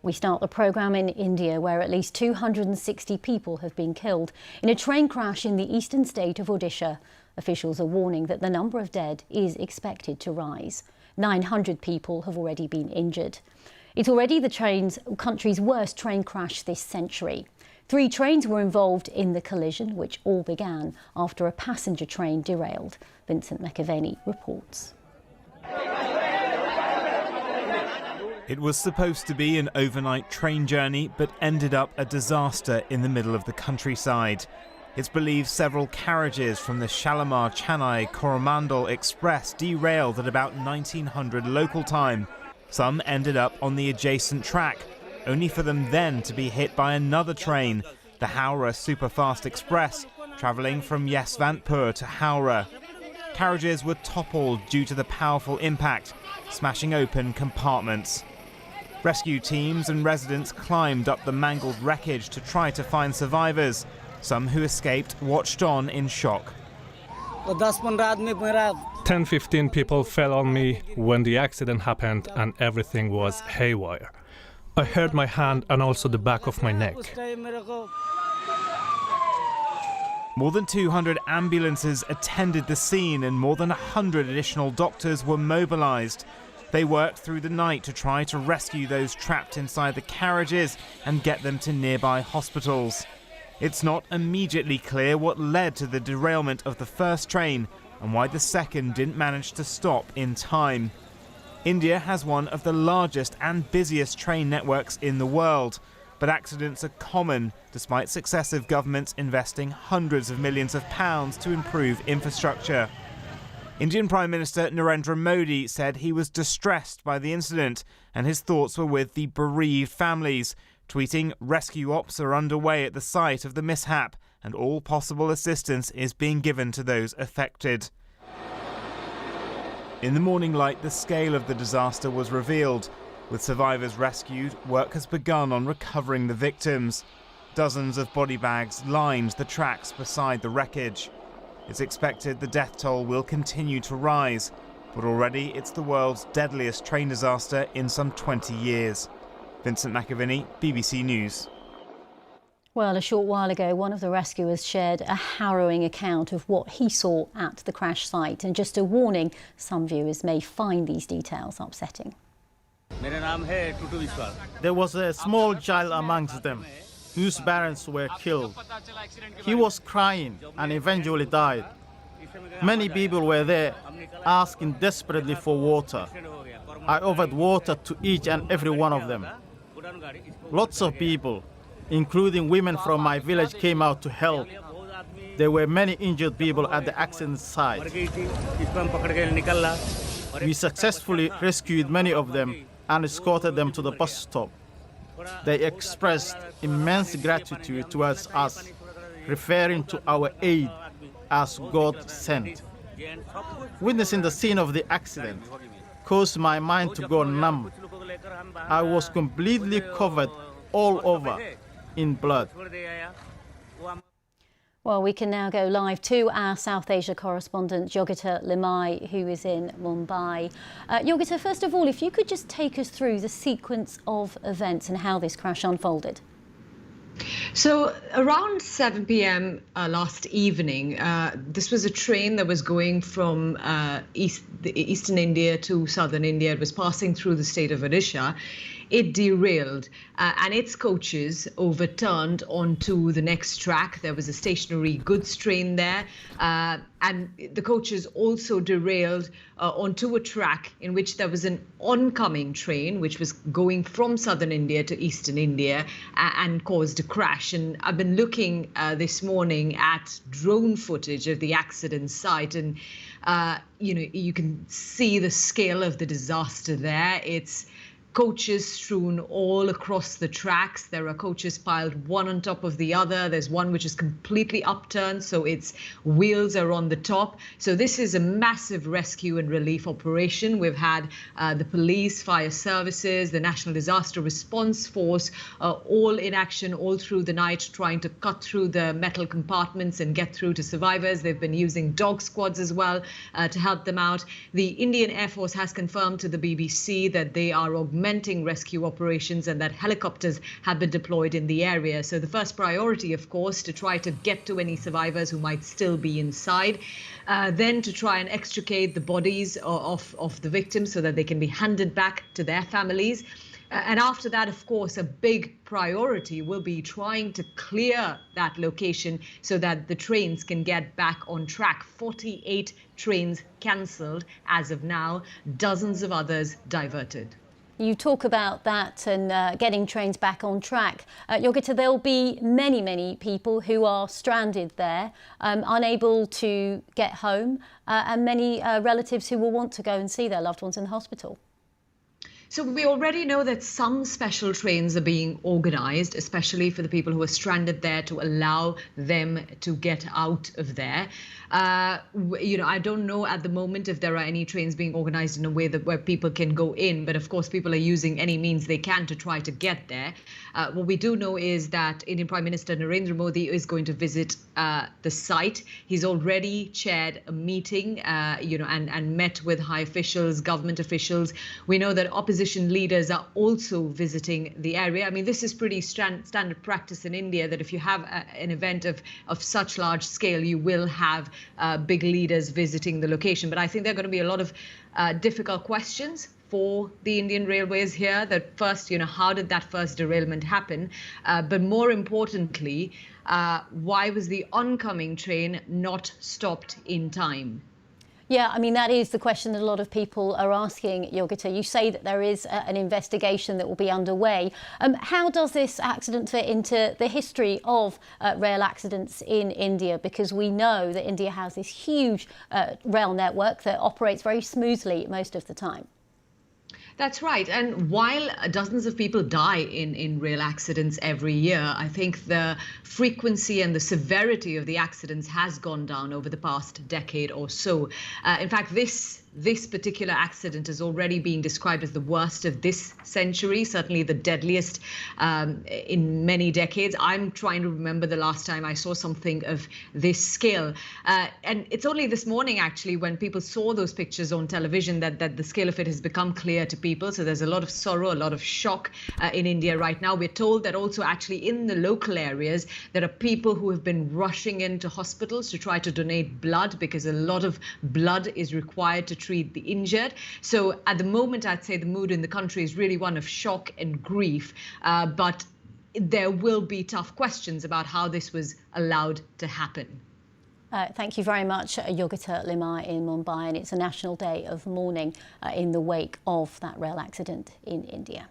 We start the programme in India, where at least 260 people have been killed in a train crash in the eastern state of Odisha. Officials are warning that the number of dead is expected to rise. 900 people have already been injured. It's already the country's worst train crash this century. 3 trains were involved in the collision, which all began after a passenger train derailed. Vincent McAvenny reports. It was supposed to be an overnight train journey, but ended up a disaster in the middle of the countryside. It's believed several carriages from the Shalimar-Chennai Coromandel Express derailed at about 1900 local time. Some ended up on the adjacent track, only for them then to be hit by another train, the Howrah Superfast Express, travelling from Yeswantpur to Howrah. Carriages were toppled due to the powerful impact, smashing open compartments. Rescue teams and residents climbed up the mangled wreckage to try to find survivors. Some who escaped watched on in shock. 10-15 people fell on me when the accident happened and everything was haywire. I hurt my hand and also the back of my neck. More than 200 ambulances attended the scene and more than 100 additional doctors were mobilised. They worked through the night to try to rescue those trapped inside the carriages and get them to nearby hospitals. It's not immediately clear what led to the derailment of the first train and why the second didn't manage to stop in time. India has one of the largest and busiest train networks in the world, but accidents are common despite successive governments investing hundreds of millions of pounds to improve infrastructure. Indian Prime Minister Narendra Modi said he was distressed by the incident and his thoughts were with the bereaved families, tweeting, "Rescue ops are underway at the site of the mishap and all possible assistance is being given to those affected." In the morning light, the scale of the disaster was revealed. With survivors rescued, work has begun on recovering the victims. Dozens of body bags lined the tracks beside the wreckage. It's expected the death toll will continue to rise, but already it's the world's deadliest train disaster in some 20 years. Vincent McAvenny, BBC News. Well, a short while ago, one of the rescuers shared a harrowing account of what he saw at the crash site. And just a warning, some viewers may find these details upsetting. There was a small child amongst them, whose parents were killed. He was crying and eventually died. Many people were there asking desperately for water. I offered water to each and every one of them. Lots of people, including women from my village, came out to help. There were many injured people at the accident site. We successfully rescued many of them and escorted them to the bus stop. They expressed immense gratitude towards us, referring to our aid as God sent. Witnessing the scene of the accident caused my mind to go numb. I was completely covered all over in blood. Well, we can now go live to our South Asia correspondent, Yogita Limai, who is in Mumbai. Yogita, first of all, if you could just take us through the sequence of events and how this crash unfolded. So around 7 p.m. Last evening, this was a train that was going from eastern India to southern India. It was passing through the state of Odisha. It derailed and its coaches overturned onto the next track. There was a stationary goods train there, and the coaches also derailed onto a track in which there was an oncoming train which was going from southern India to eastern India and caused a crash. And I've been looking this morning at drone footage of the accident site, and you can see the scale of the disaster there. It's coaches strewn all across the tracks. There are coaches piled one on top of the other. There's one which is completely upturned, so its wheels are on the top. So this is a massive rescue and relief operation. We've had the police, fire services, the National Disaster Response Force, all in action all through the night, trying to cut through the metal compartments and get through to survivors. They've been using dog squads as well to help them out. The Indian Air Force has confirmed to the BBC that they are augmenting augmenting rescue operations and that helicopters have been deployed in the area. So the first priority, of course, to try to get to any survivors who might still be inside, then to try and extricate the bodies of the victims so that they can be handed back to their families. And after that, of course, a big priority will be trying to clear that location so that the trains can get back on track. 48 trains cancelled as of now, dozens of others diverted. You talk about that and getting trains back on track. Yogita, there'll be many people who are stranded there, unable to get home, and many relatives who will want to go and see their loved ones in the hospital. So we already know that some special trains are being organized, especially for the people who are stranded there, to allow them to get out of there. I don't know at the moment if there are any trains being organized in a way that where people can go in, but of course people are using any means they can to try to get there. What we do know is that Indian Prime Minister Narendra Modi is going to visit the site. He's already chaired a meeting, and met with high officials, government officials. We know that opposition leaders are also visiting the area. I mean, this is pretty standard practice in India, that if you have an event of such large scale, you will have big leaders visiting the location. But I think there are going to be a lot of difficult questions for the Indian Railways here. That first, how did that first derailment happen? But more importantly, why was the oncoming train not stopped in time? Yeah, I mean, that is the question that a lot of people are asking, Yogita. You say that there is an investigation that will be underway. How does this accident fit into the history of rail accidents in India? Because we know that India has this huge rail network that operates very smoothly most of the time. That's right. And while dozens of people die in rail accidents every year, I think the frequency and the severity of the accidents has gone down over the past decade or so. In fact, this particular accident is already being described as the worst of this century, certainly the deadliest in many decades. I'm trying to remember the last time I saw something of this scale. And it's only this morning, actually, when people saw those pictures on television that the scale of it has become clear to people. So there's a lot of sorrow, a lot of shock in India right now. We're told that also actually in the local areas, there are people who have been rushing into hospitals to try to donate blood, because a lot of blood is required to treat the injured. So at the moment, I'd say the mood in the country is really one of shock and grief. But there will be tough questions about how this was allowed to happen. Thank you very much, Yogita Limai in Mumbai. And it's a national day of mourning in the wake of that rail accident in India.